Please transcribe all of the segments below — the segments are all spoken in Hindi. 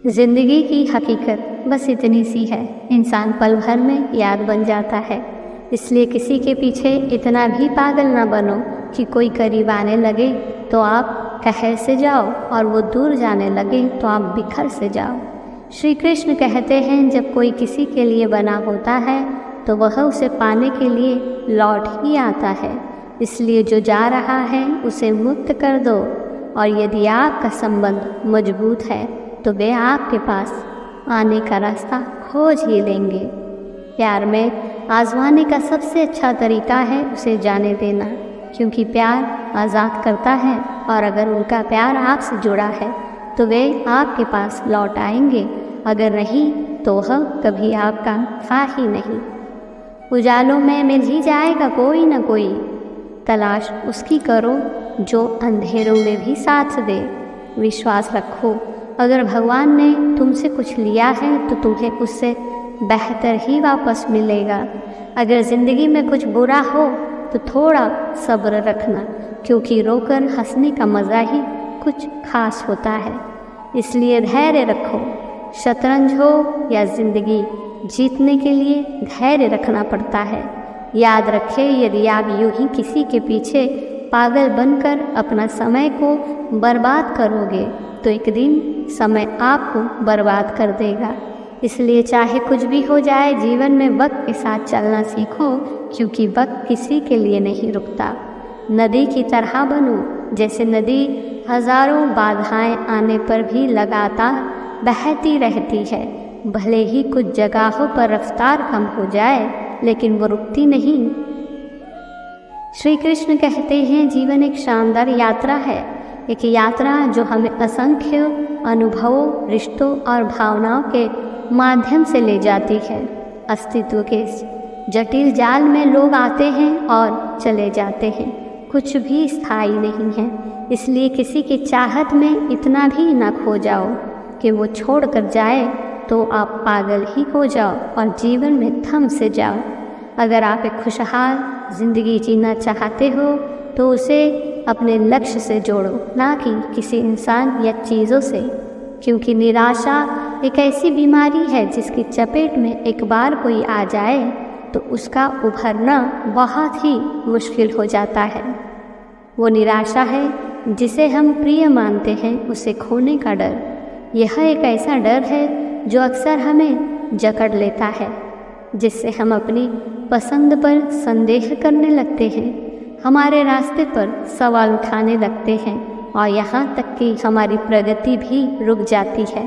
जिंदगी की हकीकत बस इतनी सी है, इंसान पल भर में याद बन जाता है। इसलिए किसी के पीछे इतना भी पागल ना बनो कि कोई करीब आने लगे तो आप कहर से जाओ और वो दूर जाने लगे तो आप बिखर से जाओ। श्री कृष्ण कहते हैं, जब कोई किसी के लिए बना होता है तो वह उसे पाने के लिए लौट ही आता है। इसलिए जो जा रहा है उसे मुक्त कर दो, और यदि आपका संबंध मजबूत है तो वे आपके पास आने का रास्ता खोज ही लेंगे। प्यार में आजमाने का सबसे अच्छा तरीका है उसे जाने देना, क्योंकि प्यार आज़ाद करता है, और अगर उनका प्यार आपसे जुड़ा है तो वे आपके पास लौट आएंगे। अगर नहीं तो वह कभी आपका था ही नहीं। उजालों में मिल ही जाएगा कोई ना कोई, तलाश उसकी करो जो अंधेरों में भी साथ दे। विश्वास रखो, अगर भगवान ने तुमसे कुछ लिया है तो तुम्हें उससे बेहतर ही वापस मिलेगा। अगर ज़िंदगी में कुछ बुरा हो तो थोड़ा सब्र रखना, क्योंकि रोकर हंसने का मज़ा ही कुछ खास होता है। इसलिए धैर्य रखो। शतरंज हो या ज़िंदगी, जीतने के लिए धैर्य रखना पड़ता है। याद रखें, यदि आप यूं ही किसी के पीछे पागल बनकर अपना समय को बर्बाद करोगे तो एक दिन समय आपको बर्बाद कर देगा। इसलिए चाहे कुछ भी हो जाए, जीवन में वक्त के साथ चलना सीखो, क्योंकि वक्त किसी के लिए नहीं रुकता। नदी की तरह बनो, जैसे नदी हजारों बाधाएं आने पर भी लगातार बहती रहती है। भले ही कुछ जगहों पर रफ्तार कम हो जाए, लेकिन वो रुकती नहीं। श्री कृष्ण कहते हैं, जीवन एक शानदार यात्रा है, एक यात्रा जो हमें असंख्य अनुभवों, रिश्तों और भावनाओं के माध्यम से ले जाती है। अस्तित्व के इस जटिल जाल में लोग आते हैं और चले जाते हैं, कुछ भी स्थायी नहीं है। इसलिए किसी की चाहत में इतना भी ना खो जाओ कि वो छोड़ कर जाए तो आप पागल ही हो जाओ और जीवन में थम से जाओ। अगर आप एक खुशहाल ज़िंदगी जीना चाहते हो तो उसे अपने लक्ष्य से जोड़ो, ना कि किसी इंसान या चीज़ों से, क्योंकि निराशा एक ऐसी बीमारी है जिसकी चपेट में एक बार कोई आ जाए तो उसका उभरना बहुत ही मुश्किल हो जाता है। वो निराशा है जिसे हम प्रिय मानते हैं, उसे खोने का डर। यह एक ऐसा डर है जो अक्सर हमें जकड़ लेता है, जिससे हम अपनी पसंद पर संदेह करने लगते हैं, हमारे रास्ते पर सवाल उठाने लगते हैं, और यहाँ तक कि हमारी प्रगति भी रुक जाती है।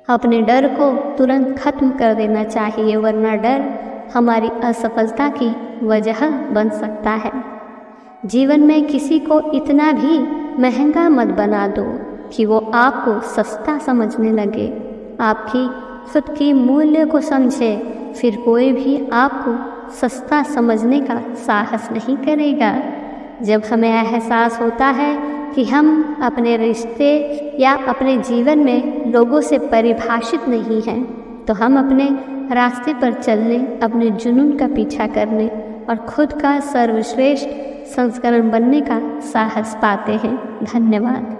अपने डर को तुरंत खत्म कर देना चाहिए, वरना डर हमारी असफलता की वजह बन सकता है। जीवन में किसी को इतना भी महंगा मत बना दो कि वो आपको सस्ता समझने लगे। आपकी खुद की मूल्य को समझे, फिर कोई भी आपको सस्ता समझने का साहस नहीं करेगा। जब हमें एहसास होता है कि हम अपने रिश्ते या अपने जीवन में लोगों से परिभाषित नहीं हैं, तो हम अपने रास्ते पर चलने, अपने जुनून का पीछा करने और खुद का सर्वश्रेष्ठ संस्करण बनने का साहस पाते हैं। धन्यवाद।